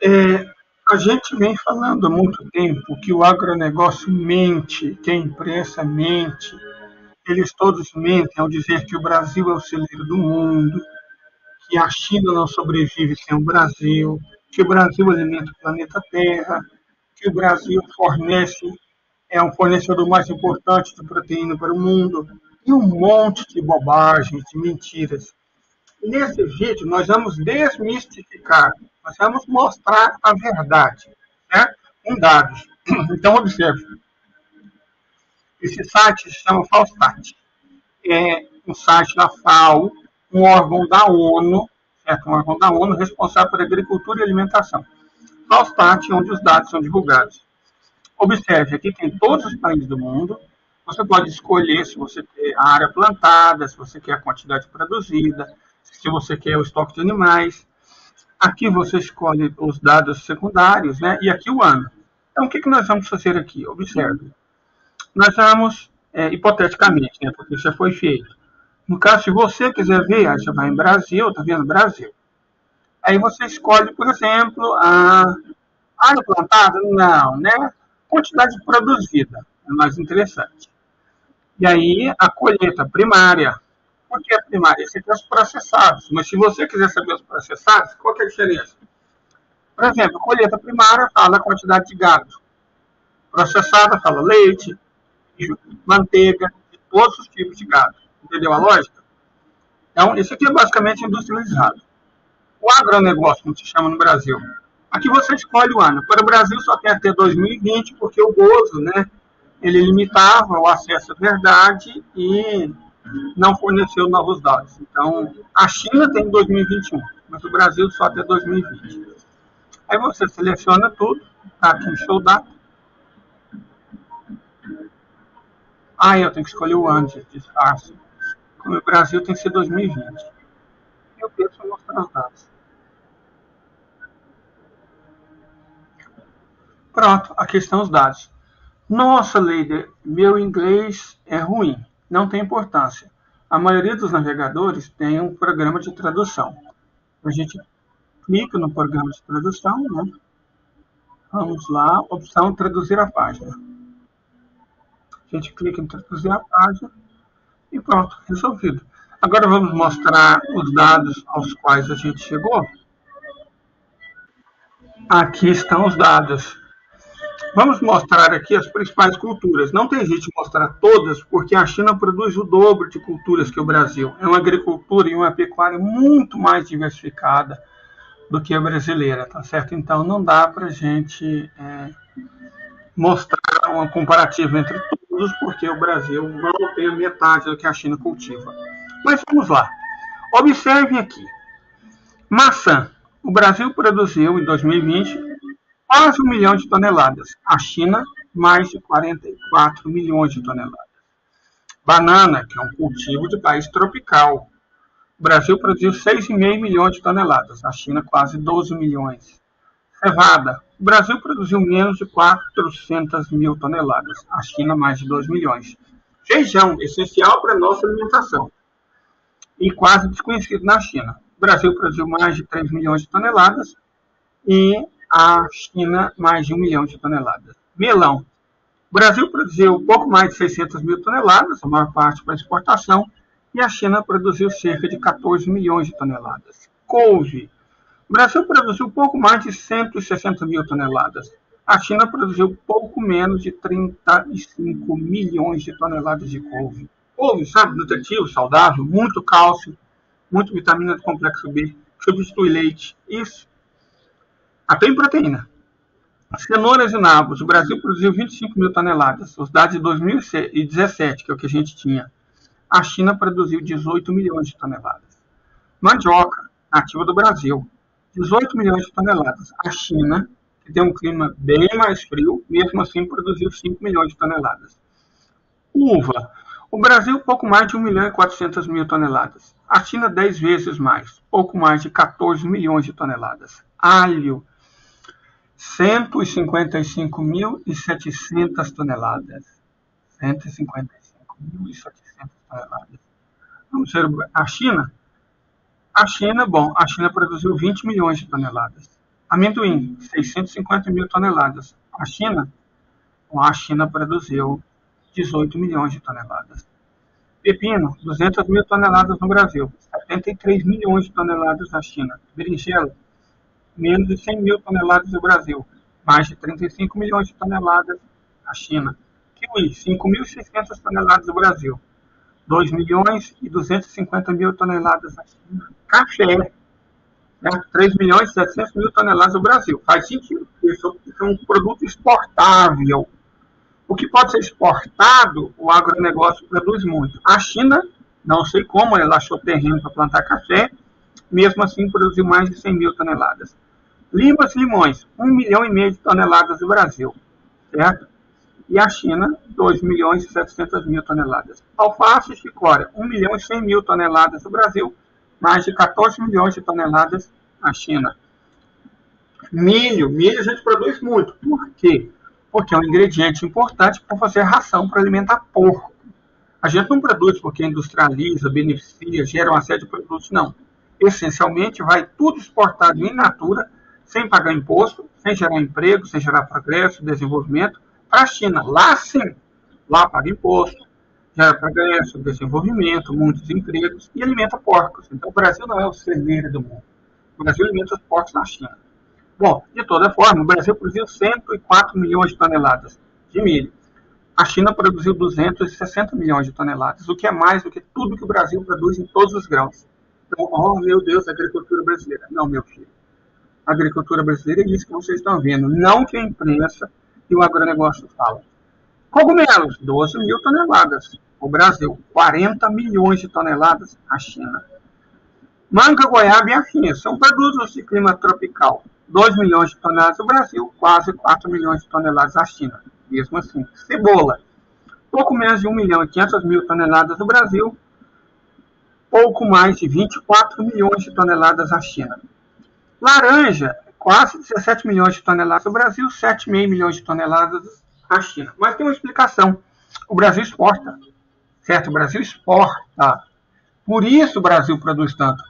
É, a gente vem falando há muito tempo que o agronegócio mente, que a imprensa mente, eles todos mentem ao dizer que o Brasil é o celeiro do mundo, que a China não sobrevive sem o Brasil, que o Brasil alimenta o planeta Terra, que o Brasil é um fornecedor mais importante de proteína para o mundo, e um monte de bobagens, de mentiras. Nesse vídeo, nós vamos desmistificar, nós vamos mostrar a verdade, né? Com dados. Então, observe, esse site se chama Falstat. É um site da FAO, um órgão da ONU, certo? Um órgão da ONU responsável por agricultura e alimentação. Falstat, onde os dados são divulgados. Observe, aqui tem todos os países do mundo. Você pode escolher se você quer a área plantada, se você quer a quantidade produzida, se você quer o estoque de animais. Aqui você escolhe os dados secundários, né? E aqui o ano. Então, o que nós vamos fazer aqui? Observe. Nós vamos, hipoteticamente, né? Porque já foi feito. No caso, se você quiser ver, aí você vai em Brasil, tá vendo Brasil. Aí você escolhe, por exemplo, a área plantada? Não, né? Quantidade produzida, é mais interessante. E aí a colheita primária. Por que a primária? Esse aqui é os processados. Mas se você quiser saber os processados, qual que é a diferença? Por exemplo, a colheita primária fala a quantidade de gado. Processada fala leite, manteiga, de todos os tipos de gado. Entendeu a lógica? Então, isso aqui é basicamente industrializado. O agronegócio, como se chama no Brasil. Aqui você escolhe o ano. Para o Brasil só tem até 2020, porque o Bozo, né, ele limitava o acesso à verdade e não forneceu novos dados. Então, a China tem 2021, mas o Brasil só até 2020. Aí você seleciona tudo, tá aqui o show data. Aí eu tenho que escolher o ano de disfarce. Como o Brasil tem que ser 2020. Eu penso em mostrar os dados. Pronto, aqui estão os dados. Nossa, Leider, meu inglês é ruim. Não tem importância. A maioria dos navegadores tem um programa de tradução. A gente clica no programa de tradução, né? Vamos lá, opção traduzir a página. A gente clica em traduzir a página e pronto, resolvido. Agora vamos mostrar os dados aos quais a gente chegou. Aqui estão os dados. Vamos mostrar aqui as principais culturas. Não tem jeito de mostrar todas, porque a China produz o dobro de culturas que o Brasil. É uma agricultura e uma pecuária muito mais diversificada do que a brasileira, tá certo? Então não dá para a gente mostrar uma comparativa entre todos, porque o Brasil não tem a metade do que a China cultiva. Mas vamos lá. Observem aqui. Maçã. O Brasil produziu em 2020 quase 1 milhão de toneladas. A China, mais de 44 milhões de toneladas. Banana, que é um cultivo de país tropical. O Brasil produziu 6,5 milhões de toneladas. A China, quase 12 milhões. Cevada. O Brasil produziu menos de 400 mil toneladas. A China, mais de 2 milhões. Feijão, essencial para a nossa alimentação. E quase desconhecido na China. O Brasil produziu mais de 3 milhões de toneladas e a China mais de 1 milhão de toneladas. Melão. O Brasil produziu pouco mais de 600 mil toneladas, a maior parte para exportação, e a China produziu cerca de 14 milhões de toneladas. Couve. O Brasil produziu pouco mais de 160 mil toneladas. A China produziu pouco menos de 35 milhões de toneladas de couve. Couve, sabe, nutritivo, saudável, muito cálcio, muito vitamina do complexo B, substitui leite. Isso. Até em proteína. Cenouras e nabos. O Brasil produziu 25 mil toneladas. Os dados de 2017, que é o que a gente tinha. A China produziu 18 milhões de toneladas. Mandioca, nativa do Brasil. 18 milhões de toneladas. A China, que tem um clima bem mais frio, mesmo assim produziu 5 milhões de toneladas. Uva. O Brasil, pouco mais de 1 milhão e 400 mil toneladas. A China, 10 vezes mais, pouco mais de 14 milhões de toneladas. Alho, 155.700 toneladas. 155.700 toneladas. Vamos ver a China? A China, bom, a China produziu 20 milhões de toneladas. Amendoim, 650 mil toneladas. A China produziu 18 milhões de toneladas. Pepino, 200 mil toneladas no Brasil, 73 milhões de toneladas na China. Berinjela, menos de 100 mil toneladas no Brasil, mais de 35 milhões de toneladas na China. Kiwi, 5.600 toneladas no Brasil, 2 milhões e 250 mil toneladas na China. Café, 3 milhões e 700 mil toneladas no Brasil. Faz sentido, isso é um produto exportável. O que pode ser exportado, o agronegócio produz muito. A China, não sei como, ela achou terreno para plantar café, mesmo assim produziu mais de 100 mil toneladas. Limas e limões, 1,5 milhão de toneladas no Brasil, certo? E a China, 2 milhões e 700 mil toneladas. Alface e chicória, 1 milhão e 100 mil toneladas no Brasil, mais de 14 milhões de toneladas na China. Milho a gente produz muito. Por quê? Porque é um ingrediente importante para fazer ração para alimentar porco. A gente não produz porque industrializa, beneficia, gera uma série de produtos, não. Essencialmente, vai tudo exportado in natura, sem pagar imposto, sem gerar emprego, sem gerar progresso, desenvolvimento, para a China. Lá sim, lá paga imposto, gera progresso, desenvolvimento, muitos empregos e alimenta porcos. Então, o Brasil não é o celeiro do mundo. O Brasil alimenta os porcos na China. Bom, de toda forma, o Brasil produziu 104 milhões de toneladas de milho. A China produziu 260 milhões de toneladas, o que é mais do que tudo que o Brasil produz em todos os grãos. Então, oh meu Deus, a agricultura brasileira. Não, meu filho. A agricultura brasileira é isso que vocês estão vendo, não que a imprensa e o agronegócio falam. Cogumelos, 12 mil toneladas. O Brasil, 40 milhões de toneladas. A China. Manga, goiaba e afins são produtos de clima tropical. 2 milhões de toneladas no Brasil, quase 4 milhões de toneladas na China. Mesmo assim. Cebola, pouco menos de 1 milhão e 500 mil toneladas no Brasil, pouco mais de 24 milhões de toneladas na China. Laranja, quase 17 milhões de toneladas no Brasil, 7,5 milhões de toneladas na China. Mas tem uma explicação. O Brasil exporta, certo? O Brasil exporta. Por isso o Brasil produz tanto.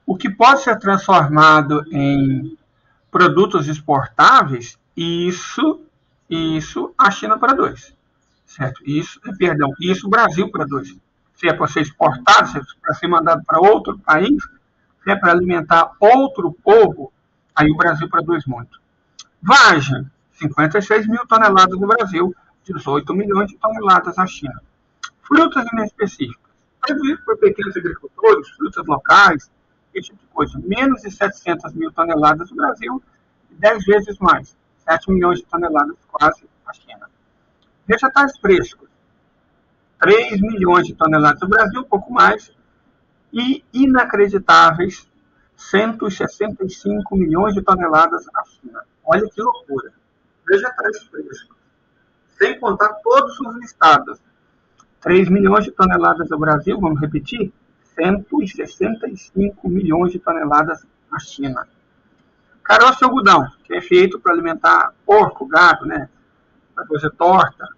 O que pode ser transformado em produtos exportáveis, isso a China produz, certo? Isso o Brasil produz. Se é para ser exportado, se é para ser mandado para outro país, se é para alimentar outro povo, aí o Brasil produz muito. Vagem, 56 mil toneladas no Brasil, 18 milhões de toneladas na China. Frutas inespecíficas, produzidas por pequenos agricultores, frutas locais, esse tipo de coisa. Menos de 700 mil toneladas no Brasil, 10 vezes mais, 7 milhões de toneladas quase na China. Vegetais frescos, 3 milhões de toneladas no Brasil, pouco mais, e inacreditáveis 165 milhões de toneladas na China. Olha que loucura. Vegetais frescos, sem contar todos os listados. 3 milhões de toneladas no Brasil, vamos repetir, 165 milhões de toneladas na China. Caroço de algodão, que é feito para alimentar porco, gado, né? Para fazer torta.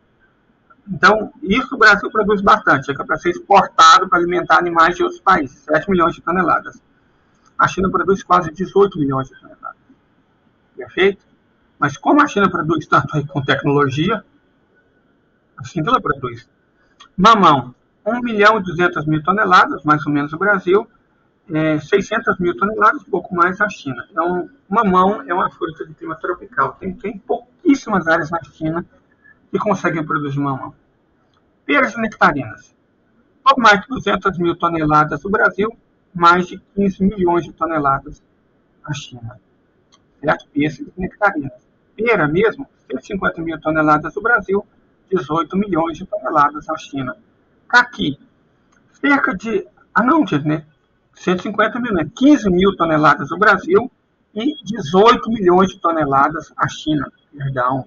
Então, isso o Brasil produz bastante, é para ser exportado para alimentar animais de outros países, 7 milhões de toneladas. A China produz quase 18 milhões de toneladas. Perfeito? Mas como a China produz tanto aí com tecnologia, assim que ela produz. Mamão, 1 milhão e 200 mil toneladas, mais ou menos o Brasil, 600 mil toneladas, pouco mais a China. Então, mamão é uma fruta de clima tropical. Tem pouquíssimas áreas na China que conseguem produzir mamão. Peras e nectarinas, pouco mais de 200 mil toneladas no Brasil, mais de 15 milhões de toneladas na China. Certo? Peras e nectarinas. Pera mesmo, 150 mil toneladas no Brasil, 18 milhões de toneladas na China. Caqui, cerca de... 150 mil, né? 15 mil toneladas no Brasil e 18 milhões de toneladas na China. Perdão.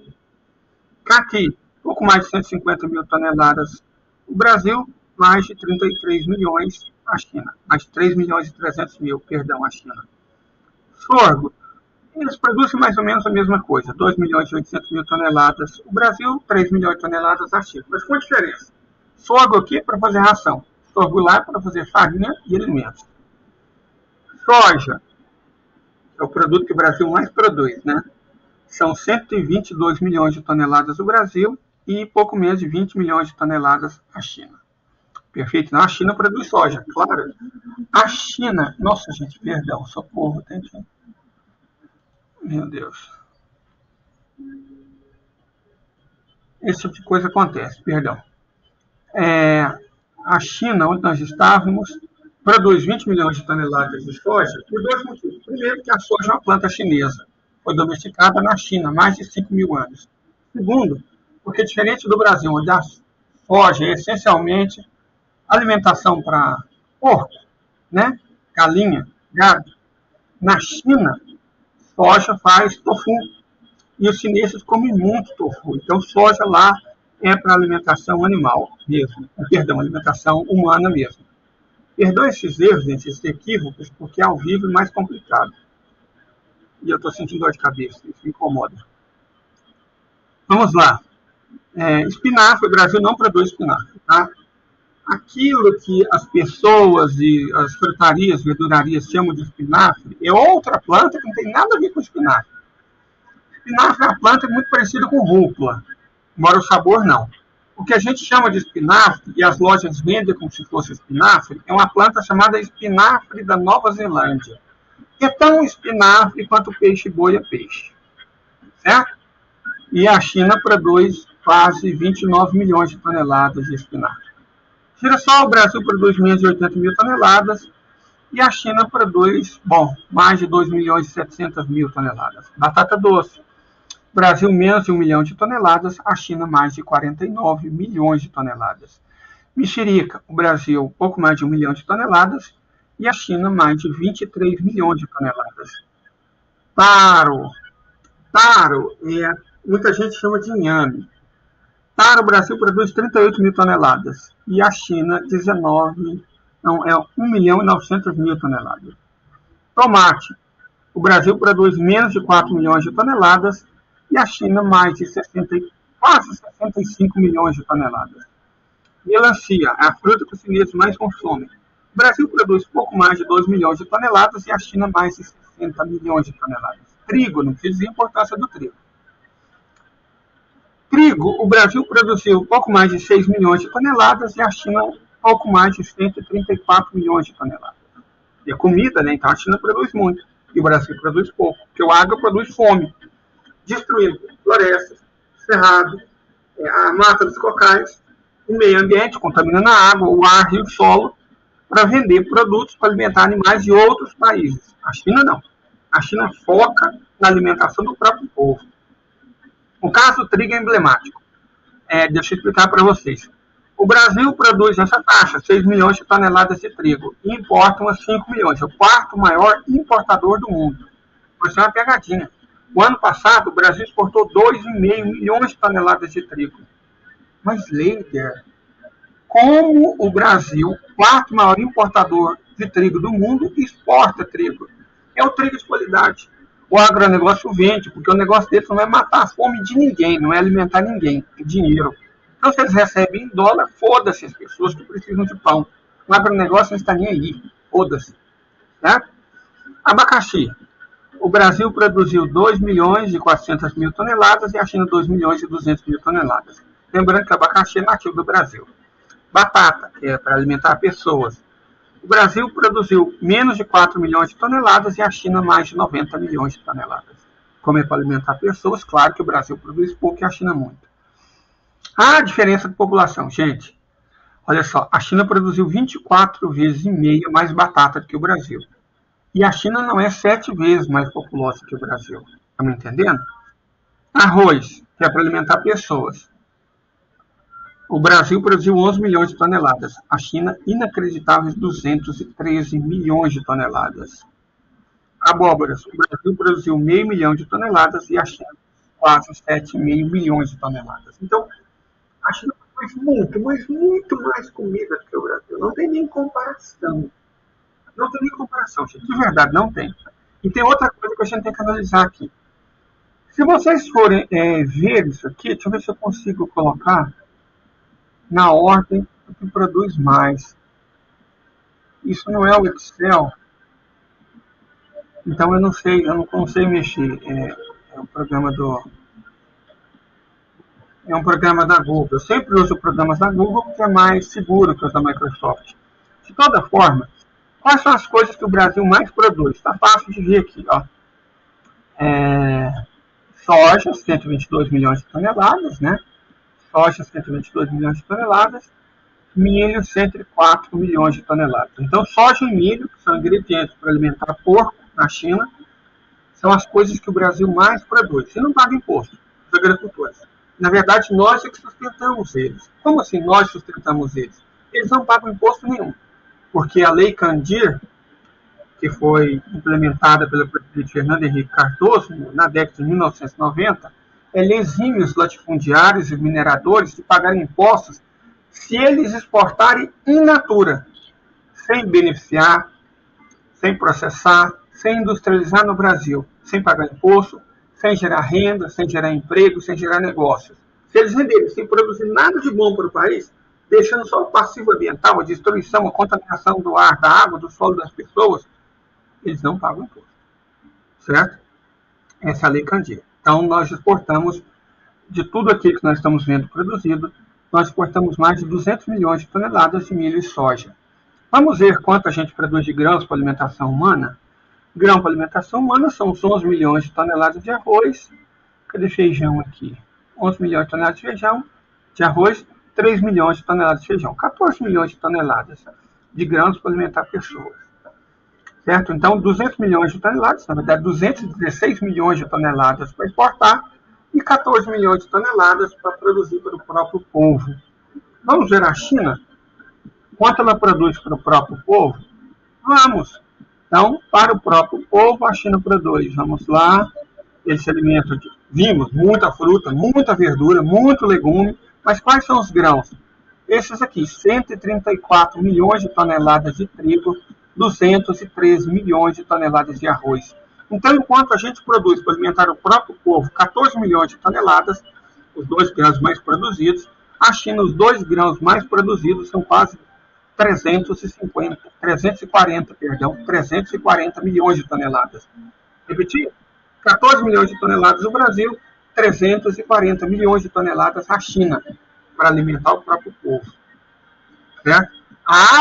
Caqui, pouco mais de 150 mil toneladas no Brasil, mais de 33 milhões na China. Mais de 3 milhões e 300 mil, perdão, a China. Sorgo, eles produzem mais ou menos a mesma coisa, 2 milhões e 800 mil toneladas no Brasil, 3 milhões de toneladas na China. Mas com diferença. Sorgo aqui é para fazer ração. Sorgo lá é para fazer farinha e alimentos. Soja, É o produto que o Brasil mais produz, né? São 122 milhões de toneladas do Brasil e pouco menos de 20 milhões de toneladas a China. Perfeito? Não, a China produz soja, claro. A China, nossa gente, perdão, socorro, tem que... Meu Deus. Esse tipo de coisa acontece, perdão. A China, onde nós estávamos, produz 20 milhões de toneladas de soja por dois motivos. Primeiro, que a soja é uma planta chinesa. Foi domesticada na China há mais de 5 mil anos. Segundo, porque diferente do Brasil, onde a soja é essencialmente alimentação para porco, né? Galinha, gado. Na China, soja faz tofu. E os chineses comem muito tofu. Então, soja lá é para alimentação animal mesmo. Perdão, alimentação humana mesmo. Perdoe esses erros, gente, esses equívocos, porque ao vivo é mais complicado. E eu estou sentindo dor de cabeça, isso me incomoda. Vamos lá. Espinafre, o Brasil não produz espinafre, tá? Aquilo que as pessoas e as frutarias, verdurarias chamam de espinafre é outra planta que não tem nada a ver com espinafre. Espinafre é uma planta muito parecida com rúcula, embora o sabor não. O que a gente chama de espinafre, e as lojas vendem como se fosse espinafre, é uma planta chamada espinafre da Nova Zelândia, que é tão espinafre quanto peixe-boi é peixe. Certo? E a China produz quase 29 milhões de toneladas de espinafre. Girassol, o Brasil produz menos de 80 mil toneladas, e a China produz, mais de 2 milhões e 700 mil toneladas. Batata doce, Brasil menos de 1 milhão de toneladas, a China mais de 49 milhões de toneladas. Mexerica, o Brasil pouco mais de 1 milhão de toneladas e a China mais de 23 milhões de toneladas. Taro, muita gente chama de inhame. Taro, o Brasil produz 38 mil toneladas e a China 1 milhão e 900 mil toneladas. Tomate, o Brasil produz menos de 4 milhões de toneladas e a China mais de quase 65 milhões de toneladas. Melancia, é a fruta que os chineses mais consomem. O Brasil produz pouco mais de 2 milhões de toneladas e a China mais de 60 milhões de toneladas. Trigo, não precisa dizer a importância do trigo. Trigo, o Brasil produziu pouco mais de 6 milhões de toneladas e a China pouco mais de 134 milhões de toneladas. E a comida, né? Então a China produz muito e o Brasil produz pouco, porque o agro produz fome, destruindo florestas, cerrado, a mata dos cocais, o meio ambiente, contaminando a água, o ar e o solo, para vender produtos para alimentar animais de outros países. A China não. A China foca na alimentação do próprio povo. O caso do trigo é emblemático. Deixa eu explicar para vocês. O Brasil produz nessa taxa 6 milhões de toneladas de trigo e importa umas 5 milhões. É o quarto maior importador do mundo. Mas é uma pegadinha. O ano passado, o Brasil exportou 2,5 milhões de toneladas de trigo. Mas, líder, como o Brasil, quarto maior importador de trigo do mundo, exporta trigo? É o trigo de qualidade. O agronegócio vende, porque o negócio deles não é matar a fome de ninguém, não é alimentar ninguém, é dinheiro. Então, se eles recebem em dólar, foda-se as pessoas que precisam de pão. O agronegócio não está nem aí, foda-se. Certo? Abacaxi. O Brasil produziu 2 milhões e 400 mil toneladas e a China 2 milhões e 200 mil toneladas. Lembrando que o abacaxi é nativo do Brasil. Batata, que é para alimentar pessoas. O Brasil produziu menos de 4 milhões de toneladas e a China mais de 90 milhões de toneladas. Como é para alimentar pessoas, claro que o Brasil produz pouco e a China muito. A diferença de população, gente. Olha só, a China produziu 24 vezes e meia mais batata do que o Brasil. E a China não é 7 vezes mais populosa que o Brasil. Tá me entendendo? Arroz, que é para alimentar pessoas. O Brasil produziu 11 milhões de toneladas. A China, inacreditáveis 213 milhões de toneladas. Abóboras. O Brasil produziu meio milhão de toneladas e a China quase 7,5 milhões de toneladas. Então, a China produz muito, mas muito mais comida do que o Brasil. Não tem nem comparação. Não tem nem comparação, gente. De verdade, não tem. E tem outra coisa que a gente tem que analisar aqui. Se vocês forem ver isso aqui, deixa eu ver se eu consigo colocar na ordem do que produz mais. Isso não é o Excel. Então eu não sei mexer. É um programa é um programa da Google. Eu sempre uso programas da Google porque é mais seguro que os da Microsoft. De toda forma, quais são as coisas que o Brasil mais produz? Está fácil de ver aqui, ó. Soja, 122 milhões de toneladas, né? Soja, 122 milhões de toneladas. Milho, 104 milhões de toneladas. Então, soja e milho, que são ingredientes para alimentar porco na China, são as coisas que o Brasil mais produz. E não paga imposto, os agricultores. Na verdade, nós é que sustentamos eles. Como assim nós sustentamos eles? Eles não pagam imposto nenhum, porque a Lei Candir, que foi implementada pelo presidente Fernando Henrique Cardoso na década de 1990, ela exime os latifundiários e mineradores de pagarem impostos se eles exportarem in natura, sem beneficiar, sem processar, sem industrializar no Brasil, sem pagar imposto, sem gerar renda, sem gerar emprego, sem gerar negócios. Se eles venderem sem produzir nada de bom para o país, deixando só o passivo ambiental, a destruição, a contaminação do ar, da água, do solo das pessoas, eles não pagam imposto. Certo? Essa é a Lei Candir. Então, nós exportamos, de tudo aquilo que nós estamos vendo produzido, nós exportamos mais de 200 milhões de toneladas de milho e soja. Vamos ver quanto a gente produz de grãos para alimentação humana? Grão para alimentação humana são os 11 milhões de toneladas de arroz. Cadê feijão aqui? 11 milhões de toneladas de arroz, 3 milhões de toneladas de feijão. 14 milhões de toneladas de grãos para alimentar pessoas. Certo? Então, 200 milhões de toneladas, na verdade, 216 milhões de toneladas para exportar e 14 milhões de toneladas para produzir para o próprio povo. Vamos ver a China? Quanto ela produz para o próprio povo? Vamos! Então, para o próprio povo, a China produz. Vamos lá, eles se alimentam de, vimos, muita fruta, muita verdura, muito legume, mas quais são os grãos? Esses aqui, 134 milhões de toneladas de trigo, 213 milhões de toneladas de arroz. Então, enquanto a gente produz para alimentar o próprio povo 14 milhões de toneladas, os 2 grãos mais produzidos, a China, os 2 grãos mais produzidos são quase 340 milhões de toneladas. Repetir? 14 milhões de toneladas no Brasil, 340 milhões de toneladas a China, para alimentar o próprio povo. Certo?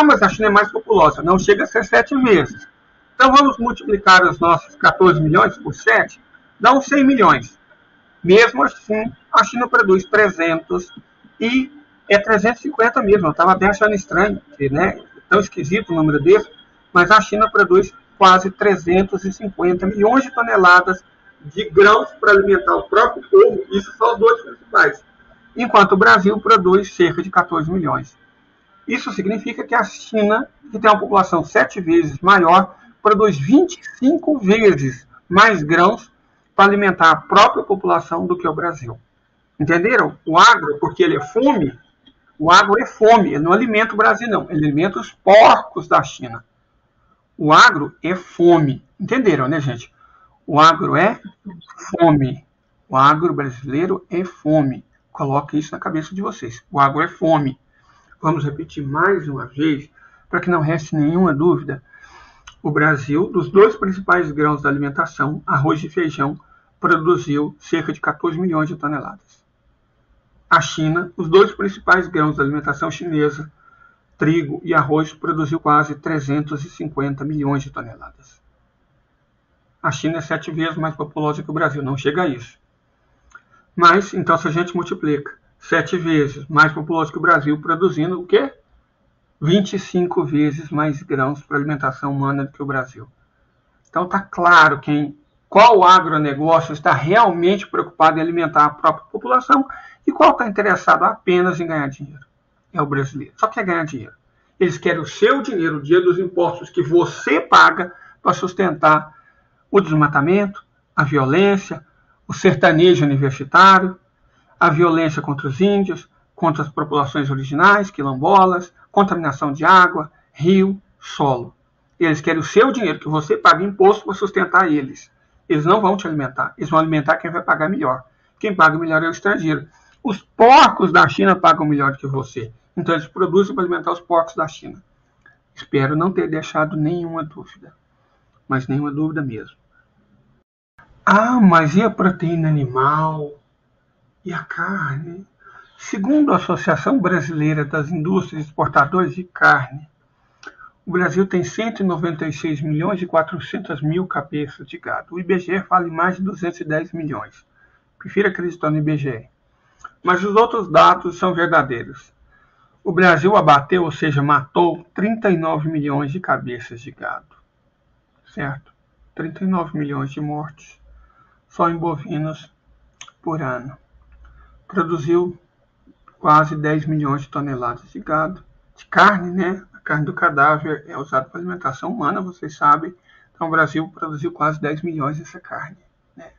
Mas a China é mais populosa, não chega a ser 7 vezes. Então vamos multiplicar os nossos 14 milhões por 7, dá uns 100 milhões. Mesmo assim, a China produz 350 mesmo. Eu estava até achando estranho, né? Tão esquisito o número desse, mas a China produz quase 350 milhões de toneladas de grãos para alimentar o próprio povo. Isso são os 2 principais. Enquanto o Brasil produz cerca de 14 milhões. Isso significa que a China, que tem uma população 7 vezes maior, produz 25 vezes mais grãos para alimentar a própria população do que o Brasil. Entenderam? O agro, porque ele é fome, o agro é fome, ele não alimenta o Brasil, não. Ele alimenta os porcos da China. O agro é fome. Entenderam, né, gente? O agro é fome. O agro brasileiro é fome. Coloque isso na cabeça de vocês. O agro é fome. Vamos repetir mais uma vez, para que não reste nenhuma dúvida. O Brasil, dos 2 principais grãos da alimentação, arroz e feijão, produziu cerca de 14 milhões de toneladas. A China, os 2 principais grãos da alimentação chinesa, trigo e arroz, produziu quase 350 milhões de toneladas. A China é 7 vezes mais populosa que o Brasil, não chega a isso. Mas, então, se a gente multiplica 7 vezes mais populoso que o Brasil, produzindo o quê? 25 vezes mais grãos para alimentação humana do que o Brasil. Então está claro qual agronegócio está realmente preocupado em alimentar a própria população e qual está interessado apenas em ganhar dinheiro. É o brasileiro. Só quer ganhar dinheiro. Eles querem o seu dinheiro, o dinheiro dos impostos que você paga para sustentar o desmatamento, a violência, o sertanejo universitário, a violência contra os índios, contra as populações originais, quilombolas, contaminação de água, rio, solo. Eles querem o seu dinheiro, que você paga imposto para sustentar eles. Eles não vão te alimentar. Eles vão alimentar quem vai pagar melhor. Quem paga melhor é o estrangeiro. Os porcos da China pagam melhor do que você. Então eles produzem para alimentar os porcos da China. Espero não ter deixado nenhuma dúvida. mas nenhuma dúvida mesmo. Ah, mas e a proteína animal? E a carne? Segundo a Associação Brasileira das Indústrias Exportadoras de Carne, o Brasil tem 196 milhões e 400 mil cabeças de gado. O IBGE fala em mais de 210 milhões. Prefiro acreditar no IBGE. Mas os outros dados são verdadeiros. O Brasil abateu, ou seja, matou 39 milhões de cabeças de gado. Certo? 39 milhões de mortes só em bovinos por ano. Produziu quase 10 milhões de toneladas de gado, de carne, né? A carne do cadáver é usada para alimentação humana, vocês sabem. Então o Brasil produziu quase 10 milhões dessa carne. Né?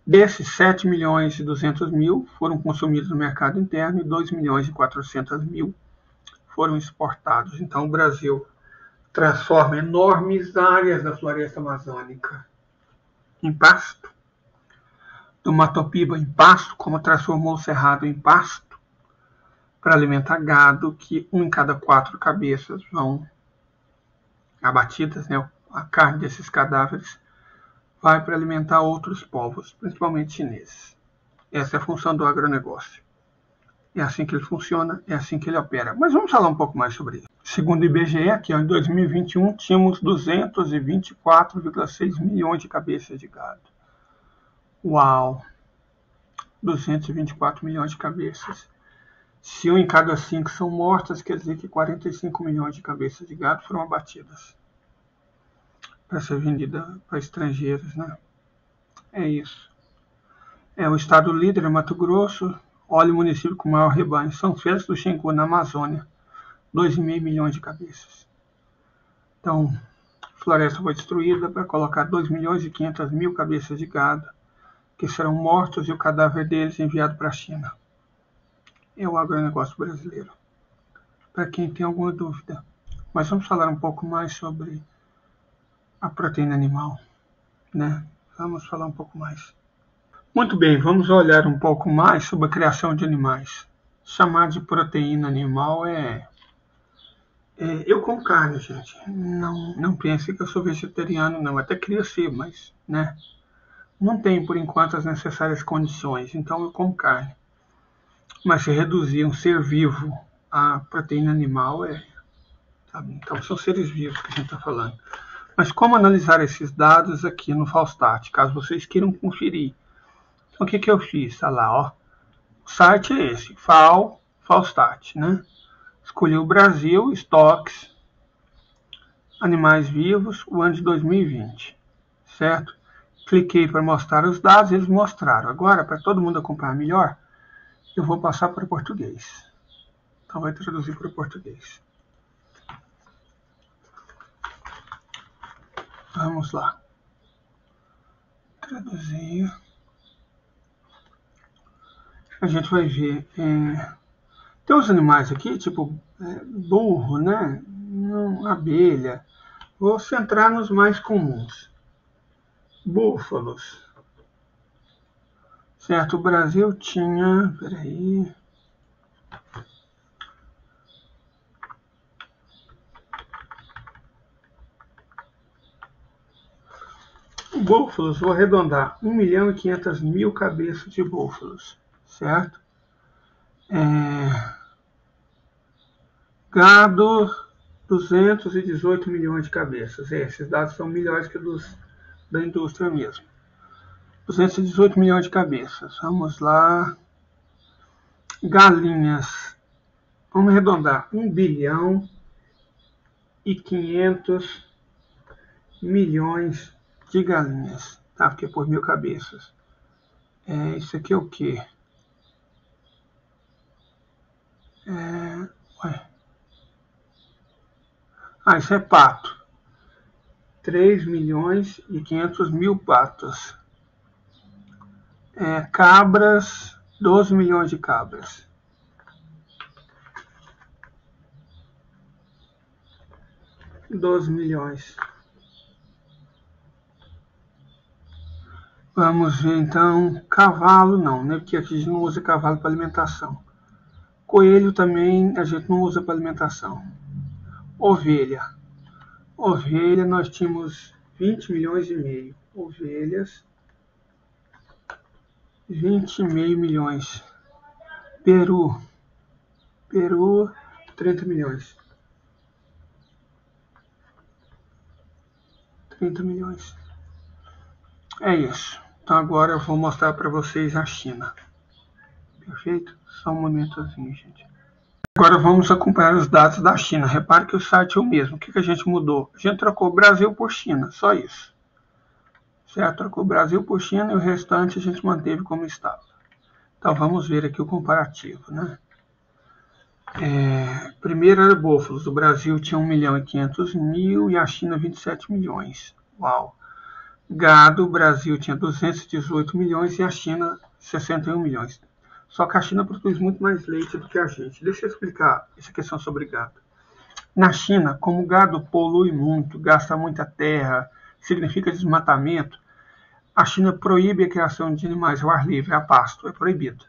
Desses, 7 milhões e 200 mil foram consumidos no mercado interno e 2 milhões e 400 mil foram exportados. Então o Brasil transforma enormes áreas da floresta amazônica em pasto, do Mato Piba em pasto, como transformou o Cerrado em pasto, para alimentar gado, que 1 em cada 4 cabeças vão abatidas, né? A carne desses cadáveres vai para alimentar outros povos, principalmente chineses. Essa é a função do agronegócio. É assim que ele funciona, é assim que ele opera. Mas vamos falar um pouco mais sobre isso. Segundo o IBGE, aqui, em 2021, tínhamos 224,6 milhões de cabeças de gado. Uau! 224 milhões de cabeças. Se 1 em cada 5 são mortas, quer dizer que 45 milhões de cabeças de gado foram abatidas para ser vendida para estrangeiros, né? É isso. O estado líder é Mato Grosso. Olha o município com o maior rebanho, São Félix do Xingu, na Amazônia. 2,5 milhões de cabeças. Então, a floresta foi destruída para colocar 2 milhões e 500 mil cabeças de gado, que serão mortos e o cadáver deles enviado para a China. É o agronegócio brasileiro. Para quem tem alguma dúvida. Mas vamos falar um pouco mais sobre a proteína animal, né? Vamos falar um pouco mais. Muito bem, vamos olhar um pouco mais sobre a criação de animais. Chamar de proteína animal eu como carne, gente. Não pense que eu sou vegetariano, não. Até queria ser, mas, né? Não tenho, por enquanto, as necessárias condições. Então, eu como carne. Mas se reduzir um ser vivo a proteína animal, sabe? Então, são seres vivos que a gente está falando. Mas como analisar esses dados aqui no Falstat, caso vocês queiram conferir? Então, o que eu fiz? Olha lá, ó. O site é esse, Falstat, né? Escolhi o Brasil, estoques, animais vivos, o ano de 2020, certo? Cliquei para mostrar os dados, eles mostraram. Agora, para todo mundo acompanhar melhor, eu vou passar para o português. Então, vai traduzir para o português. Vamos lá. Traduzir. A gente vai ver. Tem uns animais aqui, tipo burro, né? Abelha. Vou centrar nos mais comuns. Búfalos. Certo, o Brasil tinha... Peraí... Búfalos, vou arredondar. 1 milhão e 500 mil cabeças de búfalos. Certo? Gado, 218 milhões de cabeças. Esses dados são melhores que os da indústria mesmo. 218 milhões de cabeças. Vamos lá. Galinhas. Vamos arredondar. 1 bilhão e 500 milhões de galinhas. Tá? Porque é por 1.000 cabeças. Isso aqui é o quê? Isso é pato. 3 milhões e 500 mil patos. Cabras, 12 milhões de cabras. $12 milhões. Vamos ver então, cavalo não, né? Porque aqui a gente não usa cavalo para alimentação. Coelho também a gente não usa para alimentação. Ovelha. Ovelha nós tínhamos 20 milhões e meio. Ovelhas, 20,5 milhões. Peru, 30 milhões. 30 milhões. É isso. Então agora eu vou mostrar para vocês a China. Perfeito? Só um momentozinho, gente. Agora vamos acompanhar os dados da China. Repare que o site é o mesmo. O que a gente mudou? A gente trocou Brasil por China, só isso. Certo? Trocou Brasil por China e o restante a gente manteve como estava. Então vamos ver aqui o comparativo, né? Primeiro era búfalos. O Brasil tinha 1.500.000 e a China 27 milhões. Uau! Gado, o Brasil tinha 218 milhões e a China 61 milhões. Só que a China produz muito mais leite do que a gente. Deixa eu explicar essa questão sobre gado. Na China, como o gado polui muito, gasta muita terra, significa desmatamento, a China proíbe a criação de animais ao ar livre, a pasto, é proibido.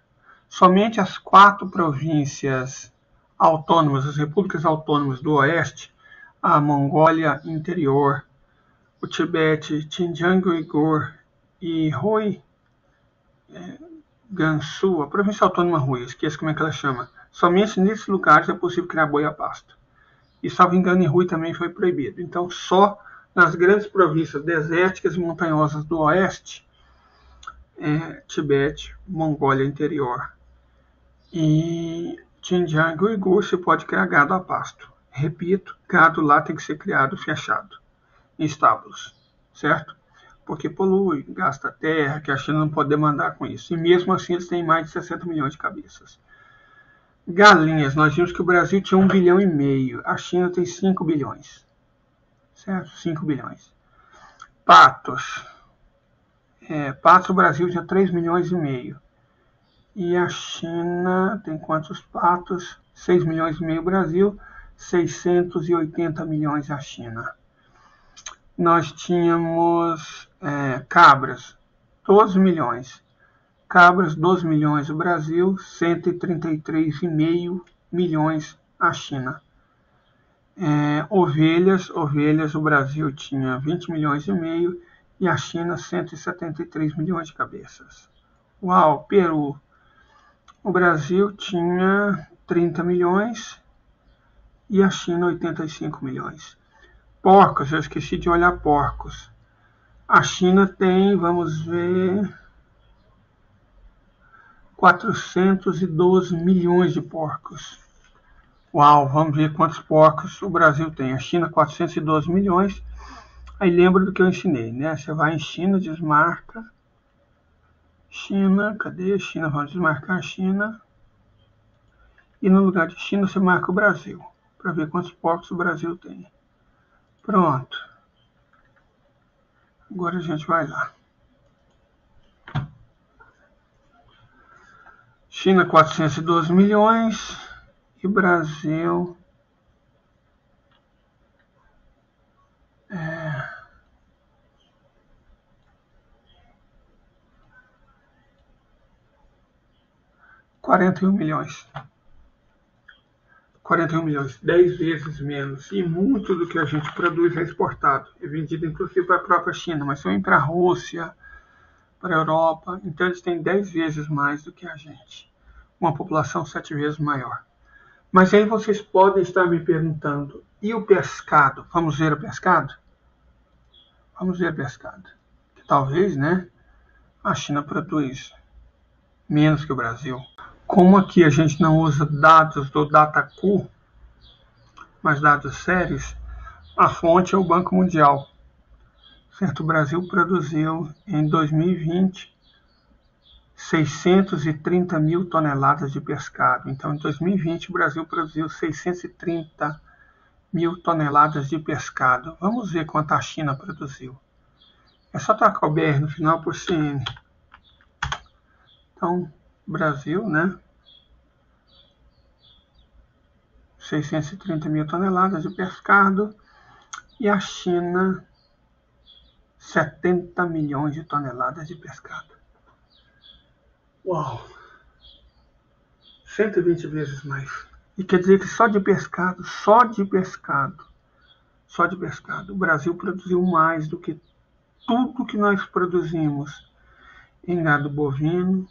Somente as 4 províncias autônomas, as repúblicas autônomas do Oeste, a Mongólia Interior, o Tibete, Xinjiang Uigur e Rui Gansu, a província autônoma Rui, esqueço como é que ela chama. Somente nesses lugares é possível criar boi a pasto. E, salvo engano, em Rui também foi proibido. Então, só nas grandes províncias desérticas e montanhosas do Oeste, Tibete, Mongólia Interior e Xinjiang Uigur, se pode criar gado a pasto. Repito, gado lá tem que ser criado fechado, em estábulos, certo? Porque polui, gasta terra, que a China não pode demandar com isso. E mesmo assim eles têm mais de 60 milhões de cabeças. Galinhas, nós vimos que o Brasil tinha 1,5 bilhão, a China tem 5 bilhões. Certo? 5 bilhões. Patos. Patos, o Brasil tinha 3,5 milhões. E a China tem quantos patos? 6,5 milhões o Brasil, 680 milhões a China. Nós tínhamos cabras, 12 milhões. Cabras, 12 milhões o Brasil, 133,5 milhões a China. Ovelhas, o Brasil tinha 20 milhões e meio e a China 173 milhões de cabeças. Uau, Peru. O Brasil tinha 30 milhões e a China 85 milhões. Porcos, eu esqueci de olhar porcos. A China tem, vamos ver, 412 milhões de porcos. Uau, vamos ver quantos porcos o Brasil tem. A China, 412 milhões. Aí lembra do que eu ensinei, né? Você vai em China, desmarca. China, cadê a China? Vamos desmarcar a China. E no lugar de China você marca o Brasil, para ver quantos porcos o Brasil tem. Pronto. Agora a gente vai lá. China, 412 milhões. E Brasil... É... 41 milhões. 41 milhões, 10 vezes menos. E muito do que a gente produz é exportado. É vendido inclusive para a própria China, mas também para a Rússia, para a Europa. Então eles têm 10 vezes mais do que a gente. Uma população 7 vezes maior. Mas aí vocês podem estar me perguntando, e o pescado? Vamos ver o pescado? Vamos ver o pescado. Que talvez, né, a China produz menos que o Brasil. Como aqui a gente não usa dados do Dataku, mas dados sérios, a fonte é o Banco Mundial. Certo? O Brasil produziu em 2020 630 mil toneladas de pescado. Então, em 2020, o Brasil produziu 630 mil toneladas de pescado. Vamos ver quanto a China produziu. É só trocar o BR no final por CN. Então, Brasil, né? 630 mil toneladas de pescado. E a China, 70 milhões de toneladas de pescado. Uau! 120 vezes mais. E quer dizer que só de pescado, só de pescado. O Brasil produziu mais do que tudo que nós produzimos em gado bovino,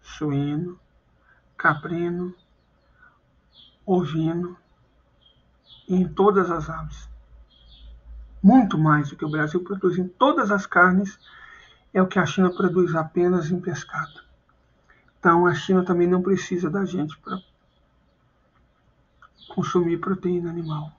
suíno, caprino, ovino e em todas as aves. Muito mais do que o Brasil produz em todas as carnes é o que a China produz apenas em pescado. Então a China também não precisa da gente para consumir proteína animal.